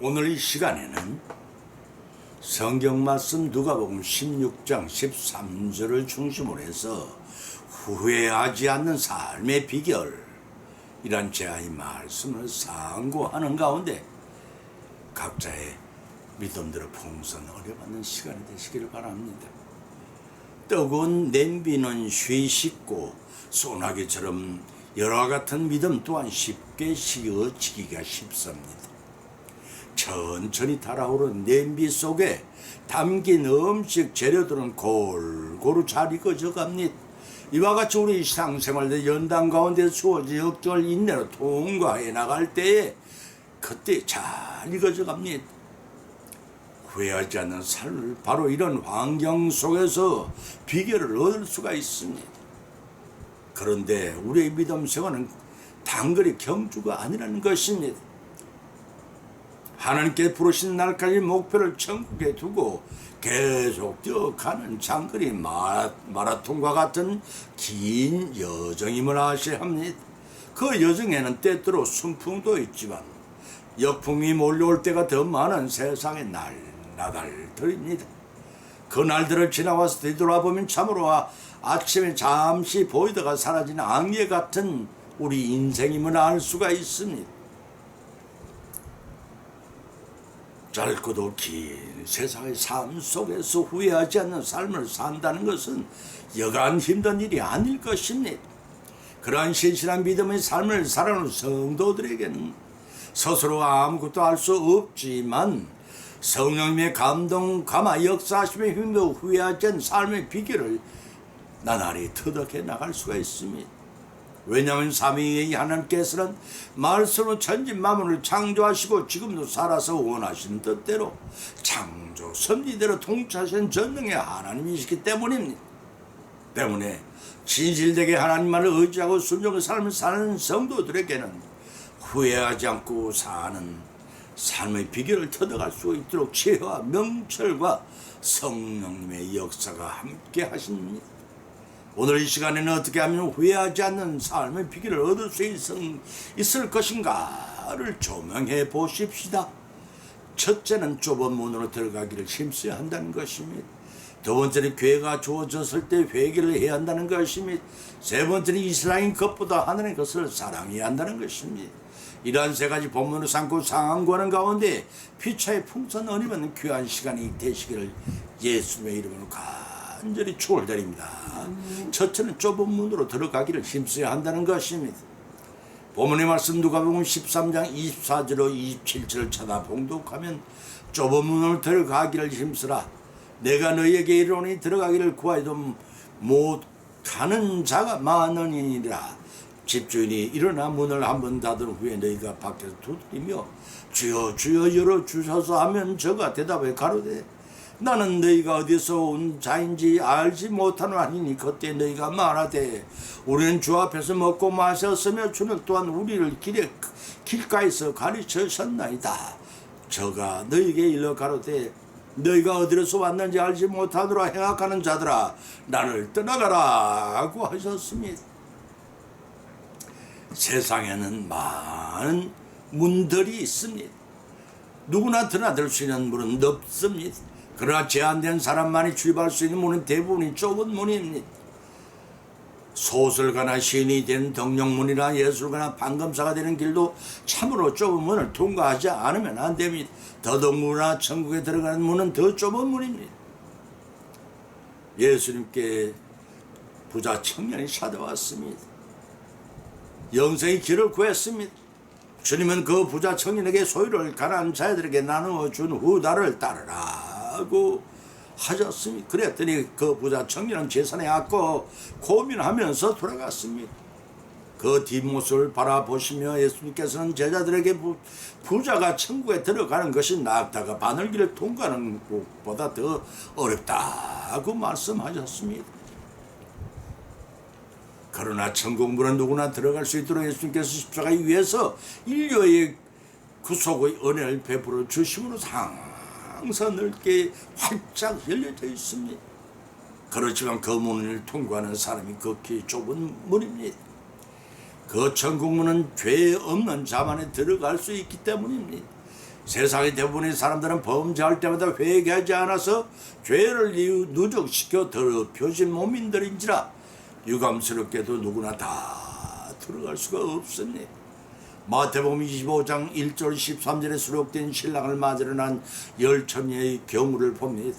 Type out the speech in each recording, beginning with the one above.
오늘 이 시간에는 성경 말씀 누가복음 16장 13절을 중심으로 해서 후회하지 않는 삶의 비결 이란 제아의 말씀을 상고하는 가운데 각자의 믿음대로 풍성 얻어받는 시간이 되시기를 바랍니다. 뜨거운 냄비는 쉬식고 소나기처럼 열화 같은 믿음 또한 쉽게 식어지기가 쉽습니다. 천천히 달아오른 냄비 속에 담긴 음식 재료들은 골고루 잘 익어져 갑니다. 이와 같이 우리 신앙생활의 연단 가운데 주어진 역경을 인내로 통과해 나갈 때에 그때 잘 익어져 갑니다. 후회하지 않는 삶을 바로 이런 환경 속에서 비결을 얻을 수가 있습니다. 그런데 우리의 믿음 생활은 단거리 경주가 아니라는 것입니다. 하나님께 부르신 날까지 목표를 천국에 두고 계속 뛰어가는 장거리 마라톤과 같은 긴 여정임을 아셔야 합니다. 그 여정에는 때때로 순풍도 있지만 역풍이 몰려올 때가 더 많은 세상의 나날들입니다. 그 날들을 지나와서 뒤돌아보면 참으로 아침에 잠시 보이다가 사라지는 안개 같은 우리 인생임을 알 수가 있습니다. 짧고도 긴 세상의 삶 속에서 후회하지 않는 삶을 산다는 것은 여간 힘든 일이 아닐 것입니다. 그러한 신실한 믿음의 삶을 살아가는 성도들에게는 스스로 아무것도 할 수 없지만 성령님의 감동, 감화, 역사하심의 힘으로 후회하지 않는 삶의 비결을 나날이 터득해 나갈 수가 있습니다. 왜냐하면 삼위의 하나님께서는 말씀으로 천지 만물을 창조하시고 지금도 살아서 원하시는 뜻대로 창조 섭리대로 통치하시는 전능의 하나님이시기 때문입니다. 때문에 진실되게 하나님만을 의지하고 순종의 삶을 사는 성도들에게는 후회하지 않고 사는 삶의 비결을 터득할 수 있도록 지혜와 명철과 성령님의 역사가 함께 하십니다. 오늘 이 시간에는 어떻게 하면 후회하지 않는 삶의 비결을 얻을 수 있을 것인가를 조명해 보십시다. 첫째는 좁은 문으로 들어가기를 힘써야 한다는 것입니다. 두 번째는 기회가 주어졌을 때 회개를 해야 한다는 것입니다. 세 번째는 이스라엘 것보다 하나님의 것을 사랑해야 한다는 것입니다. 이러한 세 가지 본문을 삼고 상황하는 가운데 피차의 풍성한 은혜받는 귀한 시간이 되시기를 예수님의 이름으로 간절히 축원드립니다. 첫째는 좁은 문으로 들어가기를 힘써야 한다는 것입니다. 본문의 말씀 누가복음 13장 24절로 27절을 찾아 봉독하면 좁은 문으로 들어가기를 힘쓰라. 내가 너희에게 이르노니 들어가기를 구하여도 못하는 자가 많으니라. 집주인이 일어나 문을 한번 닫은 후에 너희가 밖에서 두드리며 주여 주여 열어주셔서 하면 저가 대답해 가로되 나는 너희가 어디서 온 자인지 알지 못하노니 그때 너희가 말하되 우리는 주 앞에서 먹고 마셨으며 주는 또한 우리를 길가에서 가르치셨나이다. 저가 너희에게 일러 가로되 너희가 어디서 왔는지 알지 못하노라 행악하는 자들아 나를 떠나가라 하고 하셨습니다. 세상에는 많은 문들이 있습니다. 누구나 드나들 수 있는 문은 없습니다. 그러나 제한된 사람만이 출입할 수 있는 문은 대부분이 좁은 문입니다. 소설가나 시인이 된 덕령문이나 예술가나 판검사가 되는 길도 참으로 좁은 문을 통과하지 않으면 안 됩니다. 더덕문이나 천국에 들어가는 문은 더 좁은 문입니다. 예수님께 부자 청년이 찾아왔습니다. 영생의 길을 구했습니다. 주님은 그 부자 청년에게 소유를 가난한 자들에게 나누어 준 후 나를 따르라고 하셨습니다. 그랬더니 그 부자 청년은 재산에 아껴 고민하면서 돌아갔습니다. 그 뒷모습을 바라보시며 예수님께서는 제자들에게 부자가 천국에 들어가는 것이 낙타가 바늘길을 통과하는 것보다 더 어렵다고 말씀하셨습니다. 그러나 천국문은 누구나 들어갈 수 있도록 예수님께서 십자가에 위해서 인류의 구속의 은혜를 베풀어 주심으로 항상 넓게 활짝 열려져 있습니다. 그렇지만 그 문을 통과하는 사람이 극히 좁은 문입니다. 그 천국문은 죄 없는 자만이 들어갈 수 있기 때문입니다. 세상의 대부분의 사람들은 범죄할 때마다 회개하지 않아서 죄를 누적시켜 더럽혀진 몸인들인지라 유감스럽게도 누구나 다 들어갈 수가 없습니다. 마태복음 25장 1절 13절에 수록된 신랑을 맞으러 난 열처녀의 경우를 봅니다.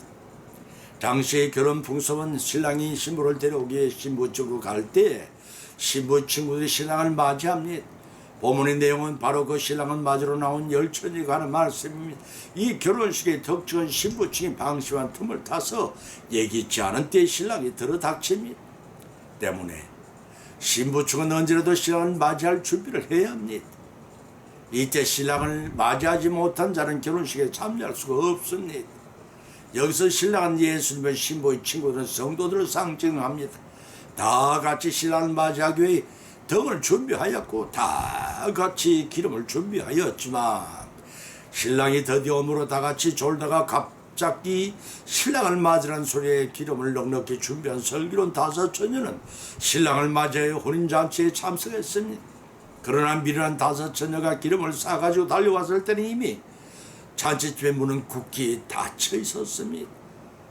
당시의 결혼 풍습은 신랑이 신부를 데려오기에 신부 쪽으로 갈 때 신부 친구들이 신랑을 맞이합니다. 본문의 내용은 바로 그 신랑을 맞으러 나온 열처녀가 하는 말씀입니다. 이 결혼식의 특징은 신부 측이 방심한 틈을 타서 예기치 않은 때에 신랑이 들어닥칩니다. 때문에 신부 측은 언제라도 신랑을 맞이할 준비를 해야 합니다. 이때 신랑을 맞이하지 못한 자는 결혼식에 참여할 수가 없습니다. 여기서 신랑은 예수님의 신부의 친구들은 성도들을 상징합니다. 다 같이 신랑을 맞이하기 위해 등을 준비하였고 다 같이 기름을 준비하였지만 신랑이 드디어 오므로 다 같이 졸다가 갑자기 신랑을 맞으라는 소리에 기름을 넉넉히 준비한 슬기로운 5 처녀는 신랑을 맞이하여 혼인잔치에 참석했습니다. 그러나 미련한 5 처녀가 기름을 싸가지고 달려왔을 때는 이미 잔치집의 문은 굳게 닫혀 있었습니다.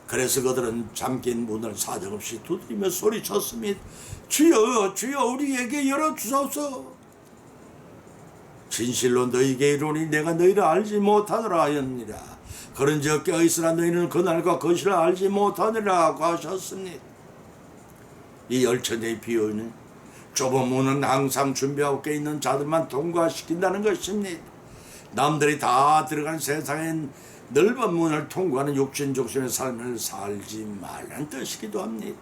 그래서 그들은 잠긴 문을 사정없이 두드리며 소리쳤습니다. 주여 주여 우리에게 열어주소서. 진실로 너희에게 이르노니 내가 너희를 알지 못하노라 하였느니라. 그런즉 깨어있으라 너희는 그날과 그 시를 알지 못하느라고 하셨습니다. 이 열처녀의 비유는 좁은 문은 항상 준비하고 깨있는 자들만 통과시킨다는 것입니다. 남들이 다 들어간 세상엔 넓은 문을 통과하는 육신족신의 삶을 살지 말라는 뜻이기도 합니다.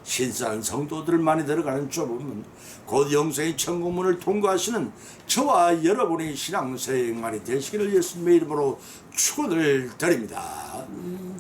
신선한 성도들 많이 들어가는 좁은 문, 곧 영생의 천국문을 통과하시는 저와 여러분의 신앙생활이 되시기를 예수님의 이름으로 축원을 드립니다.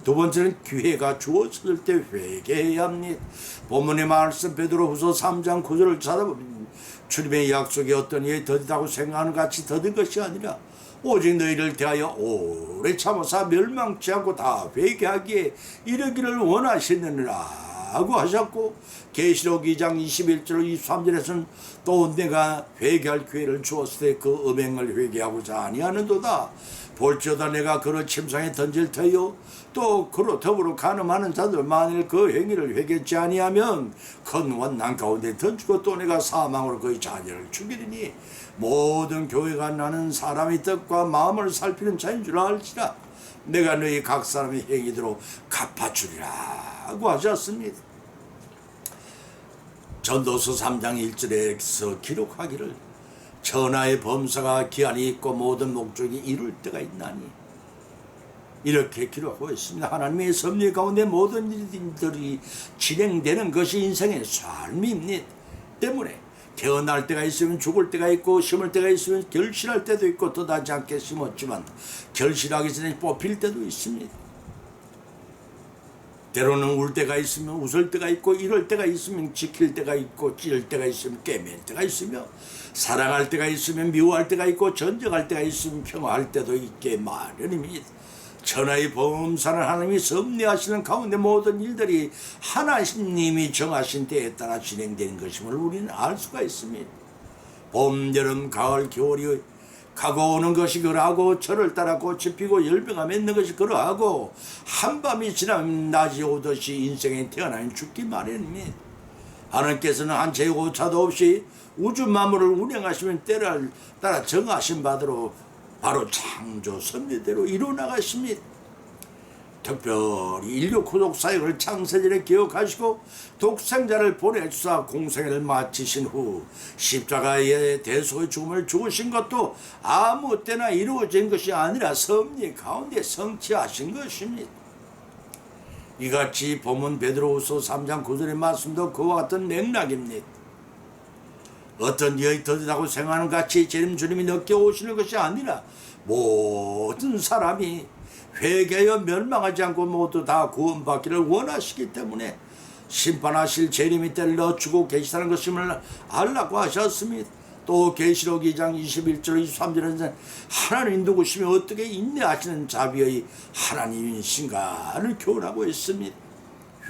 두 번째는 기회가 주어졌을 때 회개해야 합니다. 본문의 말씀 베드로후서 3장 9절을 찾아보면 주님의 약속이 어떤 이에 더디다고 생각하는 같이 더딘 것이 아니라 오직 너희를 대하여 오래 참으사 멸망치 않고 다 회개하기에 이르기를 원하시느니라 하고 하셨고, 계시록 2장 21절 23절에서는 또 내가 회개할 기회를 주었을 때 그 음행을 회개하고자 아니하는도다. 볼지어다 내가 그를 침상에 던질 터요 또 그로 더불어 간음하는 자들 만일 그 행위를 회개치 아니하면 큰 원난 가운데 던지고 또 내가 사망으로 그의 자녀를 죽이리니 모든 교회가 나는 사람의 뜻과 마음을 살피는 자인 줄 알지라. 내가 너희 각 사람의 행위대로 갚아주리라 하고 하셨습니다. 전도서 3장 1절에서 기록하기를 천하의 범사가 기한이 있고 모든 목적이 이룰 때가 있나니 이렇게 기록하고 있습니다. 하나님의 섭리 가운데 모든 일들이 진행되는 것이 인생의 삶입니다. 때문에 태어날 때가 있으면 죽을 때가 있고 심을 때가 있으면 결실할 때도 있고 뜻하지 않게 심었지만 결실하기 전에 뽑힐 때도 있습니다. 때로는 울 때가 있으면 웃을 때가 있고 이럴 때가 있으면 지킬 때가 있고 찌를 때가 있으면 꿰맬 때가 있으며 사랑할 때가 있으면 미워할 때가 있고 전쟁할 때가 있으면 평화할 때도 있게 마련입니다. 천하의 범사는 하나님이 섭리하시는 가운데 모든 일들이 하나님이 정하신 때에 따라 진행되는 것임을 우리는 알 수가 있습니다. 봄, 여름, 가을, 겨울이 가고 오는 것이 그러하고 철을 따라 꽃이 피고 열매가 맺는 것이 그러하고 한밤이 지나면 낮이 오듯이 인생에 태어나면 죽기 마련입니다. 하나님께서는 한 채의 오차도 없이 우주 만물을 운행하시면 때를 따라 정하신 바대로 바로 창조 섭리대로 이루어나가십니다. 특별히 인류 구속 사역을 창세전에 기억하시고 독생자를 보내주사 공생애를 마치신 후 십자가의 대속의 죽음을 죽으신 것도 아무 때나 이루어진 것이 아니라 섭리 가운데 성취하신 것입니다. 이같이 본문 베드로후서 3장 9절의 말씀도 그와 같은 맥락입니다. 어떤 여의 더디다고 생각하는 같이 주님이 늦게 오시는 것이 아니라 모든 사람이 회개하여 멸망하지 않고 모두 다 구원받기를 원하시기 때문에 심판하실 재림의 때를 늦추고 계시다는 것임을 알라고 하셨습니다. 또 계시록 2장 21절 23절에는 하나님 누구시며 어떻게 인내하시는 자비의 하나님이신가를 교훈하고 있습니다.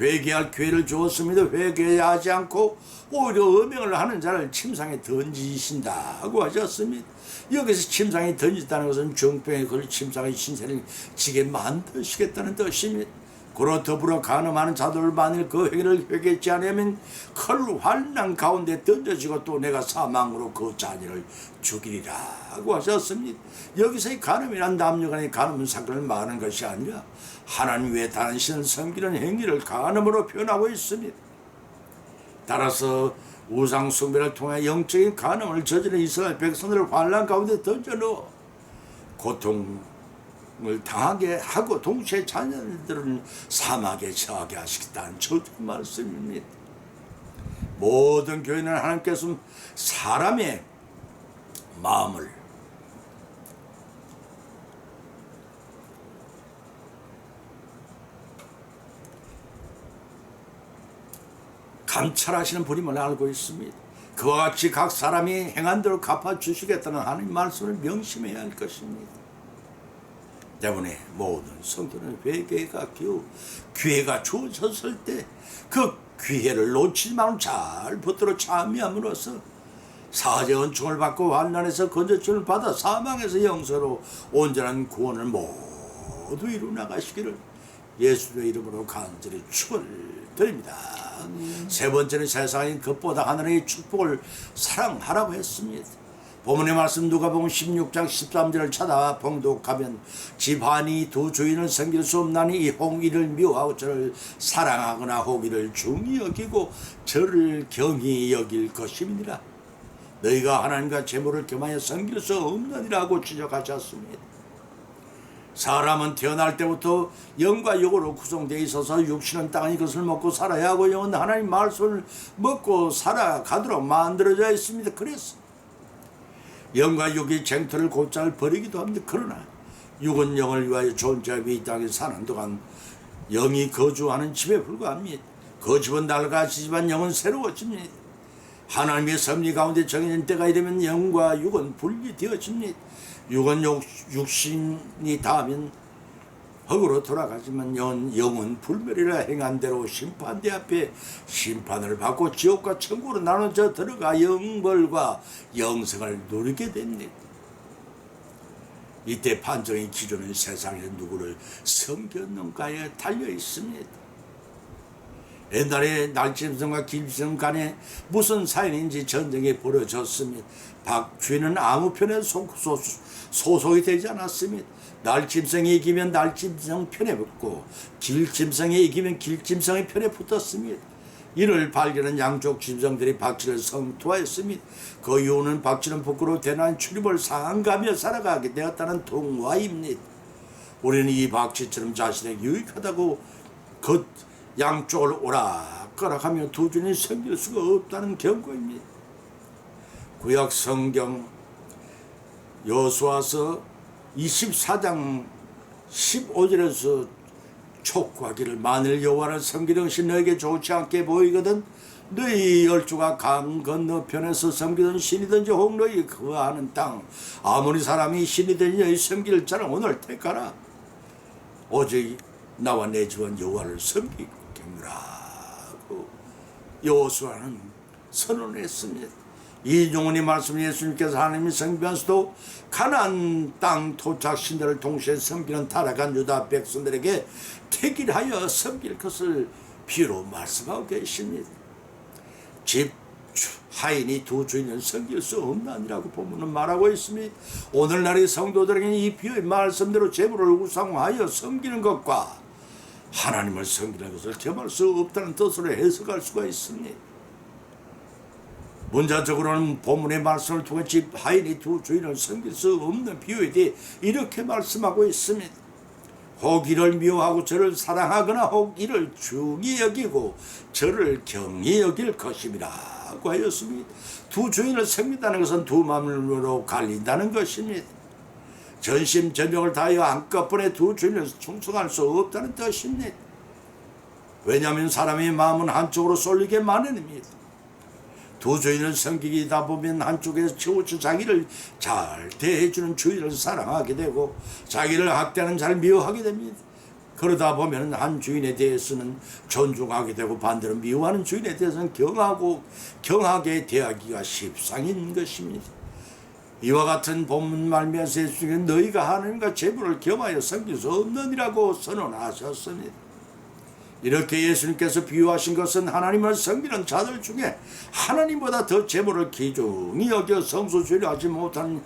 회개할 기회를 주었습니다. 회개하지 않고 오히려 음행을 하는 자를 침상에 던지신다고 하셨습니다. 여기서 침상에 던진다는 것은 중병에 걸린 침상의 신세를 지게 만드시겠다는 뜻입니다. 그로 더불어 간음하는 자들 만일 그 회개를 회개치 않으면 칼 환난 가운데 던져지고 또 내가 사망으로 그 자녀를 죽이리라고 하셨습니다. 여기서의 간음이란 남녀간의 간음 사건을 말하는 것이 아니라 하나님 외에 다른 신을 섬기는 행위를 간음으로 표현하고 있습니다. 따라서 우상 숭배를 통해 영적인 간음을 저지른 이스라엘 백성들을 환난 가운데 던져넣어 고통을 당하게 하고 동시에 자녀들은 사막에 처하게 하시겠다는 저주의 말씀입니다. 모든 교회는 하나님께서 사람의 마음을 감찰하시는 분임을 알고 있습니다. 그와 같이 각 사람이 행한 대로 갚아주시겠다는 하나님 말씀을 명심해야 할 것입니다. 때문에 모든 성도는 회개가 기회가 주어졌을 때 그 기회를 놓치지 말고 잘 붙들어 참여함으로써 사제 은총을 받고 환난에서 건져줌을 받아 사망에서 영서로 온전한 구원을 모두 이루 나가시기를 예수의 이름으로 간절히 축원드립니다. 세 번째는 세상인 것보다 하나님의 축복을 사랑하라고 했습니다. 본문의 말씀 누가복음 16장 13절을 찾아 봉독하면 집안이 두 주인을 섬길 수 없나니 이 홍이를 미워하고 저를 사랑하거나 홍이를 중히 여기고 저를 경히 여길 것임이니라. 너희가 하나님과 재물을 겸하여 섬길 수 없느니라고 지적하셨습니다. 사람은 태어날 때부터 영과 육으로 구성되어 있어서 육신은 땅의 것을 먹고 살아야 하고 영은 하나님 말씀을 먹고 살아가도록 만들어져 있습니다. 그래서 영과 육이 쟁투를 곧잘 벌이기도 합니다. 그러나 육은 영을 위하여 존재하며 이 땅에 사는 동안 영이 거주하는 집에 불과합니다. 그 집은 낡아지지만 영은 새로워집니다. 하나님의 섭리 가운데 정해진 때가 이르면 영과 육은 분리되어집니다. 육은 육신이 닿으면 흙으로 돌아가지만 영은 불멸이라 행한 대로 심판대 앞에 심판을 받고 지옥과 천국으로 나눠져 들어가 영벌과 영생을 누리게 됩니다. 이때 판정의 기준은 세상에서 누구를 섬겼는가에 달려 있습니다. 옛날에 날짐승과 길짐승 간에 무슨 사연인지 전쟁이 벌어졌습니다. 박쥐는 아무 편에 소속이 되지 않았습니다. 날짐승이 이기면 날짐승 편에 붙고 길짐승이 이기면 길짐승의 편에 붙었습니다. 이를 발견한 양쪽 짐승들이 박쥐를 성토하였습니다. 그 이유는 박쥐는 부끄러워 대난 출입을 상가며 살아가게 되었다는 통화입니다. 우리는 이 박쥐처럼 자신에게 유익하다고 그 양쪽을 오락가락하며 두 주인이 섬길 수가 없다는 경고입니다. 구약 성경 여호수아서 24장 15절에서 촉구하기를 만일 여호와를 섬기는 것이 너에게 좋지 않게 보이거든 너희 열조가 강 건너편에서 섬기던 신이든지 혹 너희 거하는 땅 아무리 사람이 신이든지 너희 섬길 자는 오늘 택하라. 오직 나와 내 집은 여호와를 섬기겠노라고 여호수아는 선언했습니다. 이 종언이 말씀 예수님께서 하나님이 섬기면서도 가나안 땅 토착 신들을 동시에 섬기는 타락한 유다 백성들에게 택일하여 섬길 것을 비로 말씀하고 계십니다. 집 하인이 두 주인을 섬길 수 없나니라고 본문은 말하고 있습니다. 오늘날의 성도들에게는 이 비의 말씀대로 재물을 우상화하여 섬기는 것과 하나님을 섬기는 것을 겸할 수 없다는 뜻으로 해석할 수가 있습니다. 문자적으로는 본문의 말씀을 통해 집 하인이 두 주인을 섬길 수 없는 비유에 대해 이렇게 말씀하고 있습니다. 혹 이를 미워하고 저를 사랑하거나 혹 이를 중히 여기고 저를 경히 여길 것임이라고 하였습니다. 두 주인을 섬긴다는 것은 두 마음으로 갈린다는 것입니다. 전심전력을 다하여 한꺼번에 두 주인을 충성할 수 없다는 뜻입니다. 왜냐하면 사람의 마음은 한쪽으로 쏠리게 마련입니다. 두 주인을 섬기다 보면 한쪽에서 치우쳐 자기를 잘 대해주는 주인을 사랑하게 되고 자기를 학대하는 자를 미워하게 됩니다. 그러다 보면 한 주인에 대해서는 존중하게 되고 반대로 미워하는 주인에 대해서는 경하게 대하기가 십상인 것입니다. 이와 같은 본문 말미암아서 예수님은 너희가 하나님과 재물을 겸하여 섬길 수 없느니라고 선언하셨습니다. 이렇게 예수님께서 비유하신 것은 하나님을 섬기는 자들 중에 하나님보다 더 재물을 귀중히 여겨 성소수리 하지 못한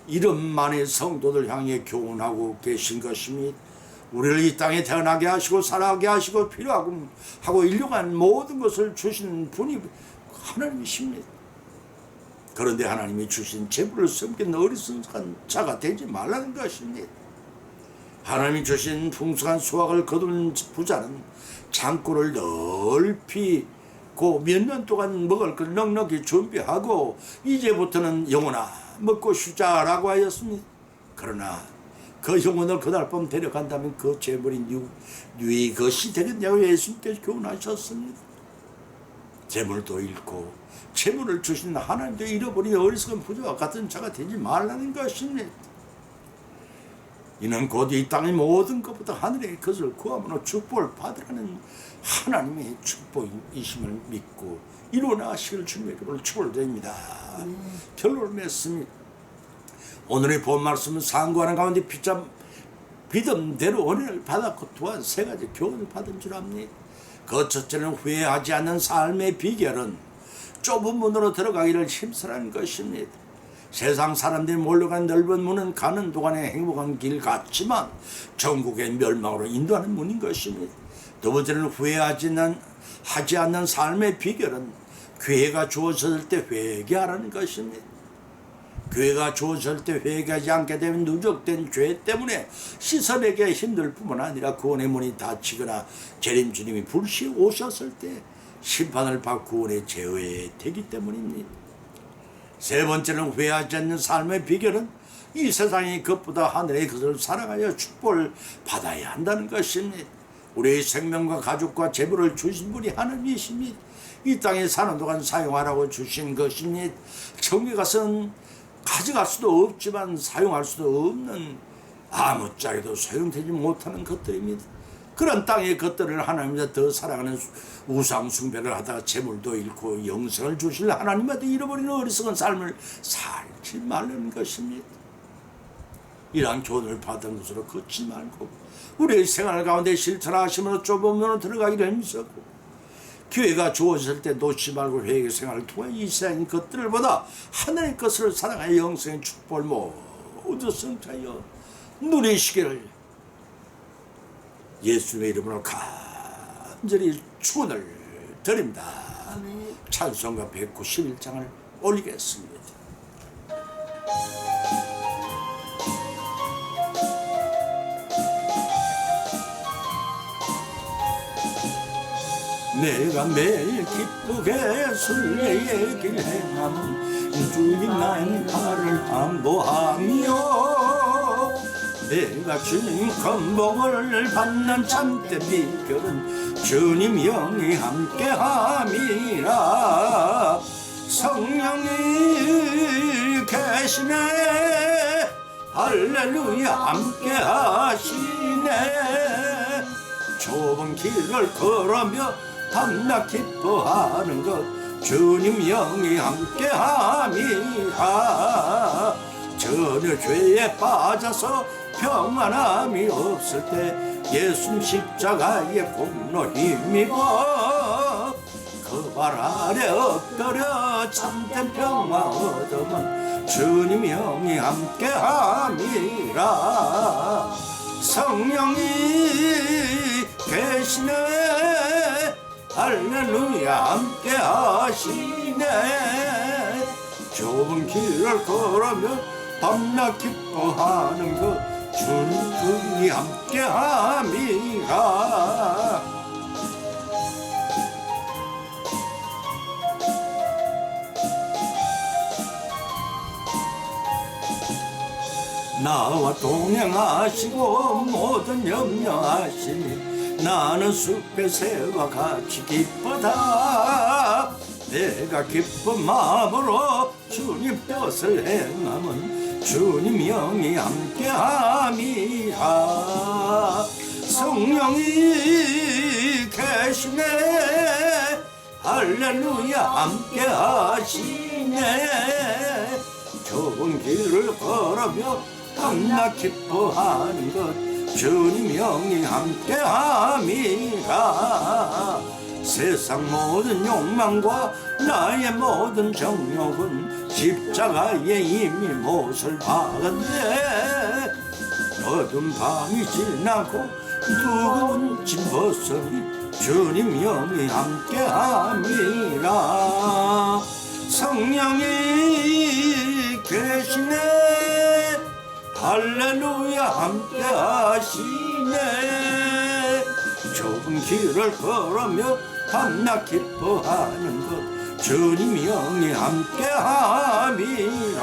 이름만의 성도들 향해 교훈하고 계신 것입니다. 우리를 이 땅에 태어나게 하시고 살아가게 하시고 필요하고 하고 일용한 모든 것을 주신 분이 하나님이십니다. 그런데 하나님이 주신 재물을 섬기는 어리석은 자가 되지 말라는 것입니다. 하나님이 주신 풍성한 수확을 거둔 부자는 창고를 넓히 몇 년 동안 먹을 걸 넉넉히 준비하고 이제부터는 영혼아 먹고 쉬자라고 하였습니다. 그러나 그 영혼을 그날 밤 데려간다면 그 재물이 누이 것이 되겠냐고 예수님께서 교훈하셨습니다. 재물도 잃고 재물을 주신 하나님도 잃어버린 어리석은 부자와 같은 자가 되지 말라는 것입니다. 이는 곧 이 땅의 모든 것보다 하늘의 것을 구함으로 축복을 받으라는 하나님의 축복이심을 믿고 일어나시길 주님의 이름으로 축원드립니다. 결론을 맺습니다. 오늘의 본 말씀은 상고하는 가운데 믿음대로 은혜를 받았고 또한 세 가지 교훈을 받은 줄 압니다. 그 첫째는 후회하지 않는 삶의 비결은 좁은 문으로 들어가기를 힘쓰라는 것입니다. 세상 사람들이 몰려간 넓은 문은 가는 동안에 행복한 길 같지만 전국의 멸망으로 인도하는 문인 것입니다. 두 번째는 후회하지 않는 삶의 비결은 기회가 주어졌을 때 회개하라는 것입니다. 기회가 주어졌을 때 회개하지 않게 되면 누적된 죄 때문에 씻어내기가 힘들 뿐만 아니라 구원의 문이 닫히거나 재림 주님이 불시 오셨을 때 심판을 받고 구원에 제외되기 때문입니다. 세 번째는 후회하지 않는 삶의 비결은 이 세상의 것보다 하늘의 것을 사랑하여 축복을 받아야 한다는 것입니다. 우리의 생명과 가족과 재물을 주신 분이 하나님이십니다. 이 땅에 사는 동안 사용하라고 주신 것입니다. 천국에 가서는 가져갈 수도 없지만 사용할 수도 없는 아무짝에도 소용되지 못하는 것들입니다. 그런 땅의 것들을 하나님보다 더 사랑하는 우상 숭배를 하다가 재물도 잃고 영생을 주실 하나님한테 잃어버리는 어리석은 삶을 살지 말라는 것입니다. 이러한 교훈을 받은 것으로 걷지 말고 우리의 생활 가운데 실천하시면서 좁은 문으로 들어가기를 힘쓰고 기회가 주어질 때 놓지 말고 회개 생활을 통해 이 세상의 것들을 보다 하나님의 것을 사랑하여 영생의 축복을 모두 성취하여 누리시기를 예수님의 이름으로 간절히 축원을 드립니다. 찬송가 191장을 올리겠습니다. 내가 매일 기쁘게 순례의 길 행하는 주님 나의 발을 안보하며 내가 주님 건복을 받는 참된 비결은 주님 영이 함께함이라. 성령이 계시네 할렐루야 함께하시네. 좁은 길을 걸으며 밤낮 기뻐하는 것 주님 영이 함께함이라. 전혀 죄에 빠져서 평안함이 없을 때 예수님 십자가의 공로 힘입어 그 발 아래 엎드려 참된 평화 얻으면 주님 영이 함께함이라. 성령이 계시네 할렐루야 함께하시네. 좁은 길을 걸으며 밤낮 기뻐하는 것 주님이 함께함이라. 나와 동행하시고 모든 염려하시니 나는 숲의 새와 같이 기쁘다. 내가 기쁜 마음으로 주님 뜻을 행하면 주님 영이 함께함이라. 성령이 계시네 할렐루야 함께 하시네 좋은 길을 걸으며 밤낮 기뻐하는 것 주님 영이 함께 함이라 세상 모든 욕망과 나의 모든 정욕은 십자가에 이미 못을 박았네 어두운 밤이 지나고 두꺼운 짐 벗으니 주님 영이 함께 함이라 성령이 계시네 할렐루야 함께 하시네 좁은 길을 걸으며 밤낮 기뻐하는 것 주님 영이 함께 함이라